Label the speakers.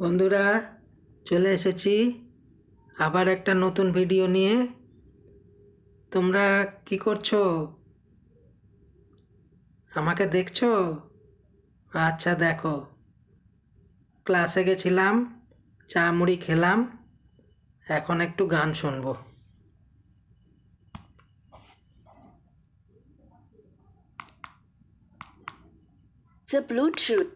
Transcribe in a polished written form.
Speaker 1: বন্ধুরা, চলে এসেছি আবার একটা নতুন ভিডিও নিয়ে। তোমরা কি করছো? আমাকে দেখছো? আচ্ছা, দেখো, ক্লাসে গেছিলাম, চা মুড়ি খেলাম, এখন একটু গান শুনবো।
Speaker 2: The Bluetooth